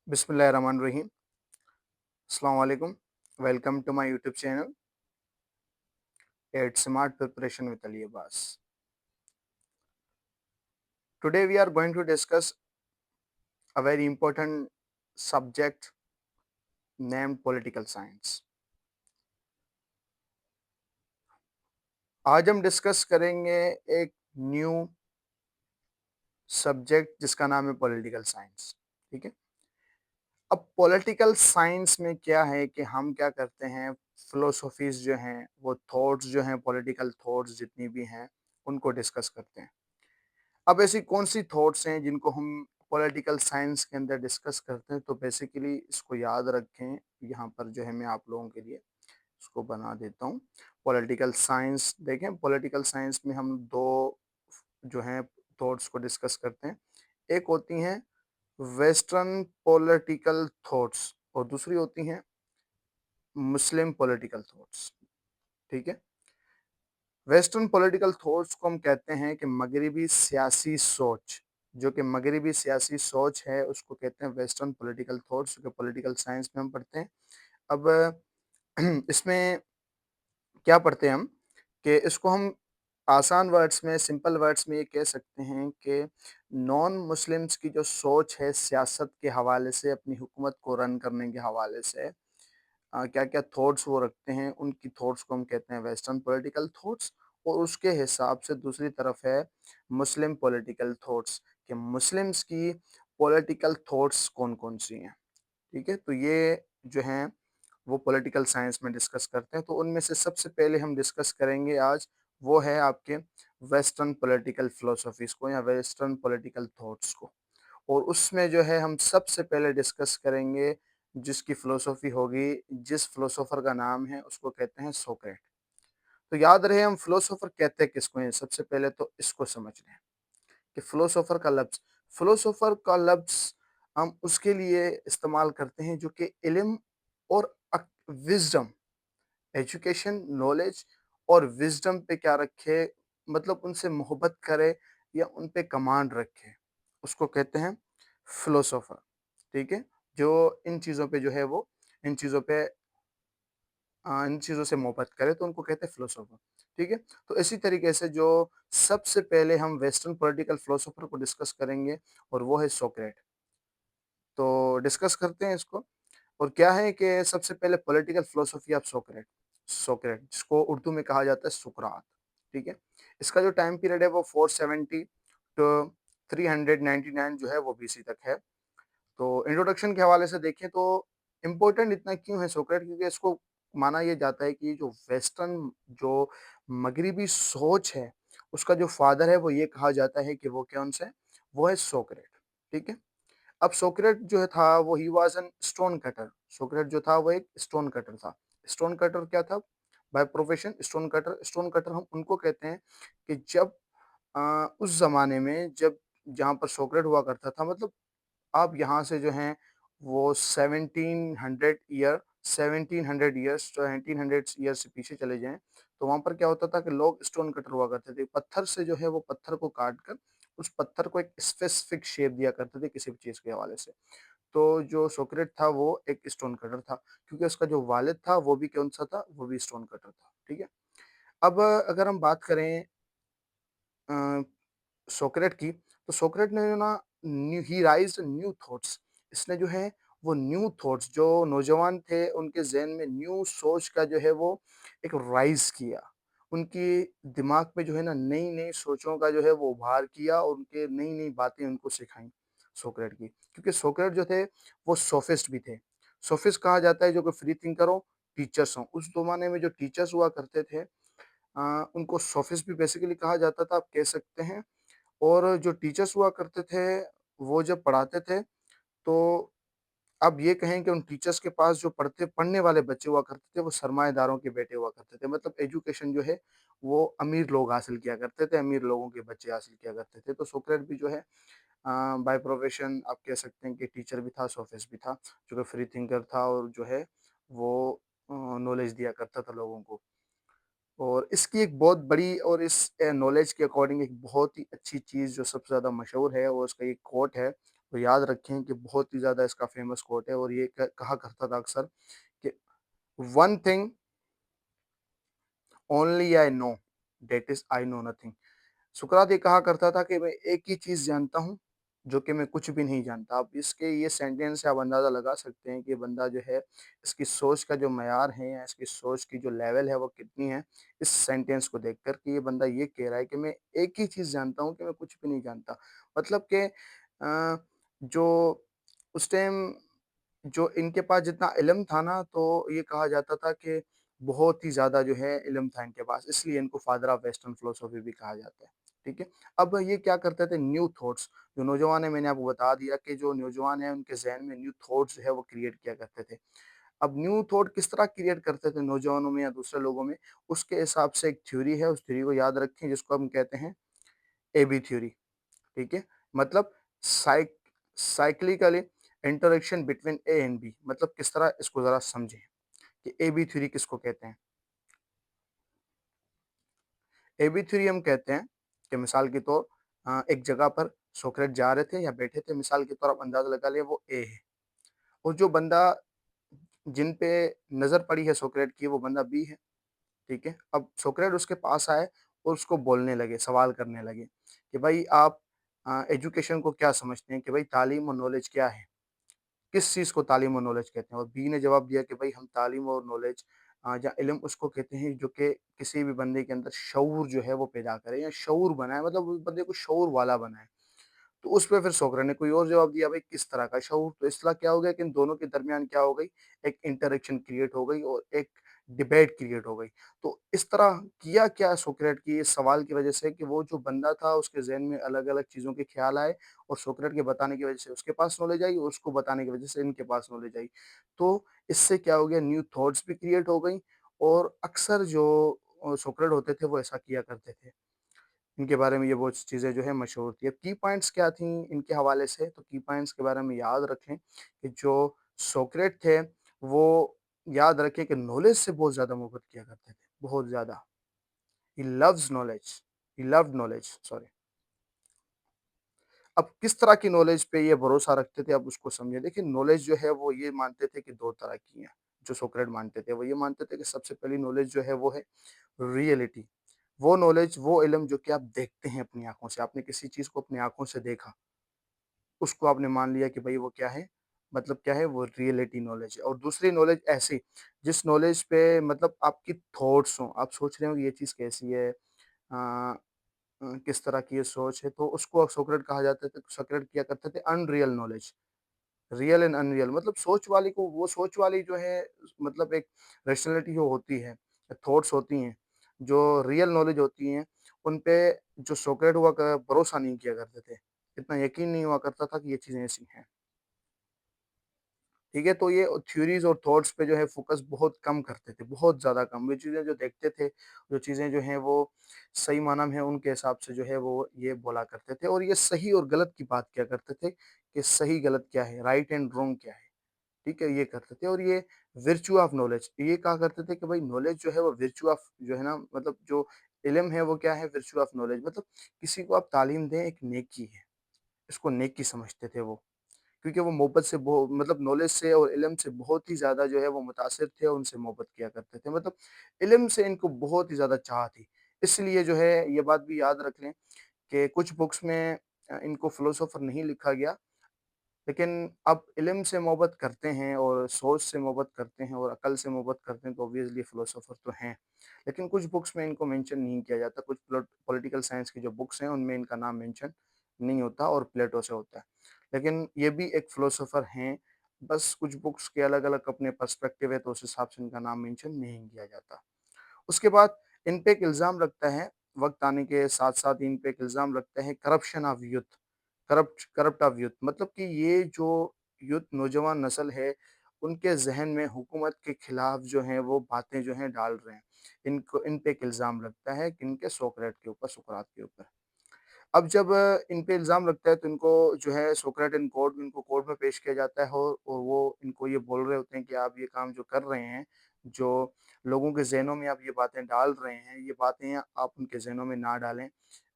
Bismillahirrahmanirrahim. Assalamu alaikum. Welcome to my YouTube channel. It's Smart Preparation with Ali Abbas. Today we are going to discuss a very important subject named political science. आज हम discuss करेंगे एक new subject जिसका नाम है political science. ठीक है। अब पॉलिटिकल साइंस में क्या है कि हम क्या करते हैं, फिलोसफीज जो हैं वो थॉट्स जो हैं, पॉलिटिकल थॉट्स जितनी भी हैं उनको डिस्कस करते हैं। अब ऐसी कौन-सी थॉट्स हैं जिनको हम पॉलिटिकल साइंस के अंदर डिस्कस करते हैं, तो बेसिकली इसको याद रखें। यहाँ पर जो है मैं आप लोगों के लिए इसको बना देता हूँ। पॉलिटिकल साइंस देखें, पॉलिटिकल साइंस में हम 2 जो हैं थॉट्स को डिस्कस करते हैं। एक होती हैं वेस्टर्न पॉलिटिकल थॉट्स और दूसरी होती हैं मुस्लिम पॉलिटिकल थॉट्स। ठीक है? वेस्टर्न पॉलिटिकल थॉट्स को हम कहते हैं कि मगरिबी सियासी सोच, जो कि मगरिबी सियासी सोच है उसको कहते हैं वेस्टर्न पॉलिटिकल थॉट्स, जो कि पॉलिटिकल साइंस में हम पढ़ते हैं। अब इसमें क्या पढ़ते हैं हम कि इसको हम आसान वर्ड्स में, सिंपल वर्ड्स में ये कह सकते हैं कि नॉन मुस्लिम्स की जो सोच है सियासत के हवाले से, अपनी हुकूमत को रन करने के हवाले से क्या-क्या थॉट्स वो रखते हैं, उनकी थॉट्स को हम कहते हैं वेस्टर्न पॉलिटिकल थॉट्स। और उसके हिसाब से दूसरी तरफ है मुस्लिम पॉलिटिकल थॉट्स, कि मुस्लिम्स की पॉलिटिकल थॉट्स कौन-कौन सी हैं। ठीक है? तो ये जो हैं वो पॉलिटिकल साइंस में डिस्कस करते हैं। तो उनमें से सबसे पहले हम डिस्कस करेंगे आज, वो है आपके वेस्टर्न पॉलिटिकल फिलॉसफीज़ को या वेस्टर्न पॉलिटिकल थॉट्स को। और उसमें जो है हम सबसे पहले डिस्कस करेंगे जिसकी फ़िलॉसफ़ी होगी, जिस फ़िलॉसोफ़र का नाम है उसको कहते हैं सोक्रेट। तो याद रहे हम फ़िलॉसोफ़र कहते किसको हैं, सबसे पहले तो इसको समझ लें कि फ़िलॉसोफ़र का लफ्ज़ हम उसके लिए इस्तेमाल करते हैं जो कि इल्म और विज़डम, एजुकेशन, नॉलेज और विज़डम पे क्या रखे, मतलब उनसे मोहब्बत करे या उन पे कमांड रखे, उसको कहते हैं फ़िलॉसोफ़र। ठीक है? जो इन चीज़ों पे जो है वो इन चीज़ों पे इन चीज़ों से मोहब्बत करे तो उनको कहते हैं फ़िलॉसोफ़र। ठीक है? तो इसी तरीके से जो सबसे पहले हम वेस्टर्न पॉलिटिकल फ़िलॉसोफ़र को डिस्कस करेंगे और वो है सोक्रेट। तो डिस्कस करते हैं इसको। और क्या है कि सबसे पहले पॉलिटिकल फ़िलॉसफ़ी ऑफ सोक्रेट, सोक्रेट जिसको उर्दू में कहा जाता है सुकरात। ठीक है? इसका जो टाइम पीरियड है वो 470 टू 399 जो है वो बीसी तक है। तो इंट्रोडक्शन के हवाले से देखें तो इम्पोर्टेंट इतना क्यों है सोक्रेट, क्योंकि इसको माना ये जाता है कि जो वेस्टर्न, जो मगरिबी सोच है, उसका जो फादर है वो ये कहा जाता है कि वो कौन-सा है? वो है सोक्रेट। ठीक है? अब सोक्रेट जो है था वो he was an stone cutter. Socrates जो था वो एक स्टोन कटर था। स्टोन कटर क्या था? By profession stone cutter. Stone cutter हम उनको कहते हैं कि जब उस ज़माने में जब जहाँ पर सोक्रेट हुआ करता था, मतलब आप यहाँ से जो हैं वो 1700 ईयर्स, जो 1800 ईयर्स से पीछे चले जाएँ, तो वहाँ पर क्या होता था कि लोग स्टोन कटर हुआ करते थे। पत्थर से जो है वो पत्थर को काट कर उस पत्थर को एक स्पेसिफिक शेप दिया करते थे किसी भी चीज़ के हवाले से। तो जो सोक्रेट था वो एक स्टोन कटर था, क्योंकि उसका जो वालिद था वो भी कौन-सा था? वो भी स्टोन कटर था। ठीक है? अब अगर हम बात करें अ, सोक्रेट की, तो सोक्रेट ने जो ना न्यू ही राइज़्ड न्यू थॉट्स, इसने जो है वो न्यू थॉट्स, जो नौजवान थे उनके ज़हन में न्यू सोच का जो है वो एक राइज़ किया। उनके दिमाग में जो है ना नई-नई सोचों का जो है वो उभार किया और उनके नई-नई बातें उनको सिखाई सोक्रेट की। क्योंकि सोक्रेट जो थे वो सोफ़िस्ट भी थे। सोफ़िस्ट कहा जाता है जो कि फ्री थिंकर हो, टीचर्स हों। उस ज़माने में जो टीचर्स हुआ करते थे उनको सोफ़िस्ट भी बेसिकली कहा जाता था, आप कह सकते हैं। और जो टीचर्स हुआ करते थे, वो जब पढ़ाते थे, तो आप ये कहें कि उन टीचर्स के पास जो पढ़ने वाले बच्चे हुआ करते थे, वो सरमाएदारों के बेटे हुआ करते थे। मतलब एजुकेशन जो है, वो अमीर लोग हासिल किया करते थे, अमीर लोगों के बच्चे हासिल किया करते थे। तो सोक्रेट भी जो है बाय प्रोफेशन आप कह सकते हैं कि टीचर भी था, सोफ़िस्ट भी था, जो कि फ्री थिंकर था और जो है वो नॉलेज दिया करता था लोगों को। और इसकी एक बहुत बड़ी और इस नॉलेज के अकॉर्डिंग एक बहुत ही अच्छी चीज़ जो सबसे ज़्यादा मशहूर है और उसका एक कोट है, तो याद रखें कि बहुत ही ज़्यादा इसका फ़ेमस कोट है और ये कहा करता था अक्सर कि one thing only I know, that is I know nothing. सुकरात ये कहा करता था कि मैं एक ही चीज़ जानता हूँ, जो कि मैं कुछ भी नहीं जानता। अब इसके ये सेंटेंस से आप अंदाज़ा लगा सकते हैं कि ये बंदा जो है, इसकी सोच का जो मयार है या इसकी सोच की जो लेवल है वो कितनी है, इस सेंटेंस को देखकर कि ये बंदा ये कह रहा है कि मैं एक ही चीज़ जानता हूँ कि मैं कुछ भी नहीं जानता। मतलब कि जो उस टाइम जो इनके पास जितना इल्म था ना, तो ये कहा जाता था कि बहुत ही ज़्यादा जो है इल्म था इनके पास, इसलिए इनको फादर ऑफ वेस्टर्न फिलॉसफी भी कहा जाता है, ठीक है? अब ये क्या करते थे, न्यू थॉट्स, जो नौजवान है मैंने आपको बता दिया कि जो नौजवान है उनके ज़हन में न्यू थॉट्स जो है वो क्रिएट किया करते थे। अब न्यू थॉट किस तरह क्रिएट करते थे नौजवानों में या दूसरे लोगों में, उसके हिसाब से एक थ्योरी है, उस थ्योरी को याद रखें जिसको हम कहते हैं एबी थ्योरी, ठीक है? मतलब psych cyclically interaction between A and B, मतलब किस तरह इसको ज़रा समझें कि एबी थ्योरी किसको कहते हैं? एबी थ्योरी हम कहते हैं कि मिसाल के तौर एक जगह पर सोक्रेट जा रहे थे या बैठे थे, मिसाल के तौर आप अंदाज़ा लगा लें वो ए है और जो बंदा जिन पे नज़र पड़ी है सोक्रेट की वो बंदा बी है, ठीक है? अब सोक्रेट उसके पास आए और उसको बोलने लगे, सवाल करने लगे कि भाई आप एजुकेशन को क्या समझते हैं, कि भाई तालीम और नॉलेज क्या है? किस चीज़ को तालीम और नॉलेज कहते हैं? और बी ने जवाब दिया कि भाई हम तालीम और नॉलेज या इल्म उसको कहते हैं जो कि किसी भी बंदे के अंदर शऊर जो है वो पैदा करे या शऊर बनाए, मतलब उस बंदे को शऊर वाला बनाए। तो उस पे फिर सोकरा ने कोई और जवाब दिया, भाई किस तरह का शऊर? तो इसला क्या हो गया कि इन दोनों के दरमियान क्या हो गई, एक इंटरेक्शन क्रिएट हो गई और एक डिबेट क्रिएट हो गई। तो इस तरह किया क्या सोक्रेट की इस सवाल की वजह से कि वो जो बंदा था उसके ज़हन में अलग-अलग चीज़ों के ख़्याल आए और सोक्रेट के बताने की वजह से उसके पास नॉलेज आई और उसको बताने की वजह से इनके पास नॉलेज आई। तो इससे क्या हो गया, न्यू थॉट्स भी क्रिएट हो गई और अक्सर जो सोक्रेट होते थे वो ऐसा किया करते थे। इनके बारे में ये वो चीज़ें जो है मशहूर थी। अब की पॉइंट्स क्या थी इनके हवाले से, तो की पॉइंट्स के बारे में याद रखें कि जो सोक्रेट थे, वो याद रखें कि नॉलेज से बहुत ज़्यादा मोहब्बत किया करते थे, बहुत ज़्यादा। He loves knowledge, he loved knowledge, sorry. अब किस तरह की नॉलेज पे ये भरोसा रखते थे, अब उसको समझिए। देखिए नॉलेज जो है वो ये मानते थे कि 2 तरह की हैं, जो सोक्रेट मानते थे। वो ये मानते थे कि सबसे पहली नॉलेज जो है वो है रियलिटी। वो नॉलेज, वो इल्म जो कि आप देखते हैं अपनी आँखों से, आपने किसी चीज़ को अपनी आँखों से देखा, उसको आपने मान लिया कि भई वो क्या है, मतलब क्या है, वो रियलिटी नॉलेज है। और दूसरी नॉलेज ऐसी, जिस नॉलेज पे मतलब आपकी थॉट्स हों, आप सोच रहे हो कि ये चीज़ कैसी है, किस तरह की ये सोच है, तो उसको सोक्रेट कहा जाता था। सोक्रेट किया करते थे unreal knowledge, real and unreal, मतलब सोच वाली को, वो सोच वाली जो है, मतलब एक रैशनैलिटी जो होती है, थॉट्स होती हैं, जो रियल नॉलेज होती हैं, उन पे जो सोक्रेट हुआ क भरोसा नहीं किया करते थे। इतना यकीन नहीं हुआ करता था कि ये चीज़ें ऐसी हैं। ठीक है? तो ये थ्योरीज़ और थॉट्स पे जो है फ़ोकस बहुत कम करते थे, बहुत ज़्यादा कम। वो चीज़ें जो देखते थे, जो चीज़ें जो हैं वो सही मायने में है उनके हिसाब से जो है वो ये बोला करते थे और ये सही और गलत की बात किया करते थे कि सही गलत क्या है, राइट एंड रॉन्ग क्या है। ठीक है? ये करते थे और ये विर्च्यू ऑफ नॉलेज ये कहा करते थे कि भाई नॉलेज जो है वो विर्च्यू ऑफ जो है ना, मतलब जो इल्म है वो क्या है, विर्च्यू ऑफ नॉलेज, मतलब किसी को आप तालीम दें एक नेकी है, इसको नेकी समझते थे वो। क्योंकि वो मोहब्बत से बो मतलब नॉलेज से और इल्म से बहुत ही ज़्यादा जो है वो मुतासिर थे और उनसे मोहब्बत किया करते थे। मतलब इल्म से इनको बहुत ही ज़्यादा चाह थी। इसलिए जो है ये बात भी याद रख लें कि कुछ बुक्स में इनको फिलोसोफर नहीं लिखा गया, लेकिन अब इल्म से मोहब्बत करते हैं और सोच से मोहब्बत करते हैं और अकल से मोहब्बत करते हैं तो ऑब्वियसली फिलोसोफर तो हैं। लेकिन कुछ बुक्स में इनको मेंशन नहीं किया जाता, कुछ पॉलिटिकल साइंस की जो बुक्स हैं उनमें इनका नाम मेंशन नहीं होता और प्लेटो से होता है। लेकिन ये भी एक फिलोसोफर हैं, बस कुछ बुक्स के अलग-अलग अपने पर्सपेक्टिव है तो उस हिसाब से इनका नाम मेंशन नहीं किया जाता। उसके बाद इन पे एक इल्ज़ाम लगता है, वक़्त आने के साथ-साथ इन पे एक इल्ज़ाम लगता है corruption of youth, corrupt corrupt of youth, मतलब कि ये जो यूथ नौजवान नस्ल है, उनके ज़हन में हुकूमत के खिलाफ जो हैं वो बातें जो हैं डाल रहे हैं। इनको इन पे एक इल्ज़ाम लगता है किनके, सोक्रेट के ऊपर, सुकरात के ऊपर। अब जब इन पे इल्ज़ाम लगता है तो इनको जो है सोक्रेट इन कोर्ट, इनको कोर्ट में पेश किया जाता है और वो इनको ये बोल रहे होते हैं कि आप ये काम जो कर रहे हैं, जो लोगों के ज़हनों में आप ये बातें डाल रहे हैं, ये बातें आप उनके ज़हनों में ना डालें।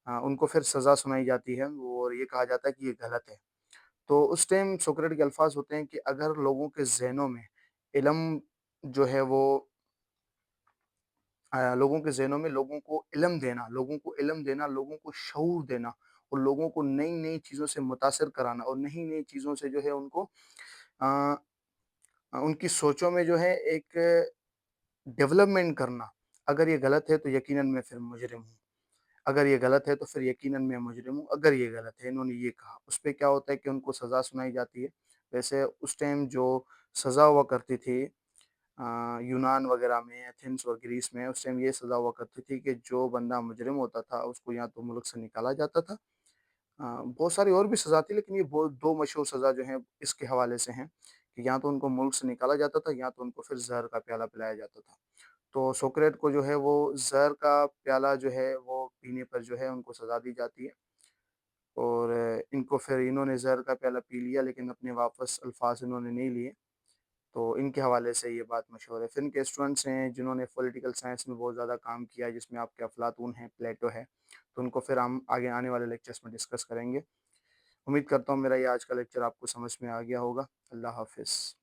उनको फिर सज़ा सुनाई जाती है और ये कहा जाता है कि ये गलत है। तो उस टाइम सोक्रेट के अल्फ़ाज़ होते हैं कि अगर लोगों के ज़हनों में इल्म जो है वो लोगों के ज़हनों में लोगों को इल्म देना, लोगों को शऊर देना और लोगों को नई-नई चीज़ों से मुतासिर कराना और नई-नई चीज़ों से जो है उनको अ उनकी सोचों में जो है एक डेवलपमेंट करना। अगर ये गलत है तो यकीनन मैं फिर मुजरिम हूँ। अगर ये गलत है तो फिर यकीनन मैं मुजरिम हूँ। अगर ये गलत है, इन्होंने ये कहा, उसपे क्या होता है कि उनको सज़ा सुनाई जाती है। वैसे उस टाइम जो सज़ा हुआ करती थी यूनान वगैरह में, एथेंस और ग्रीस में उस टाइम ये सज़ा हुआ करती थी कि जो बंदा मुजरिम होता था उसको या तो मुल्क से निकाला जाता था। बहुत सारी और भी सज़ा थी लेकिन ये बो 2 मशहूर सज़ा जो हैं इसके हवाले से हैं कि या तो उनको मुल्क से निकाला जाता था या तो उनको फिर ज़हर का प्याला पिलाया जाता था। तो सोक्रेट को जो है वो ज़हर का प्याला जो है वो पीने पर जो है उनको सज़ा दी जाती है और इनको फिर इन्होंने ज़हर का प्याला पी लिया लेकिन अपने वापस अल्फ़ाज़ इन्होंने नहीं लिए। तो इनके हवाले से ये बात मशहूर है। फिर इनके स्टूडेंट्स हैं जिन्होंने पॉलिटिकल साइंस में बहुत ज़्यादा काम किया है जिसमें आपके अफ़लातून हैं, प्लेटो है। तो उनको फिर हम आगे आने वाले लेक्चर्स में डिस्कस करेंगे। उम्मीद करता हूँ मेरा ये आज का लेक्चर आपको समझ में आ गया होगा। अल्लाह हाफ़िज़।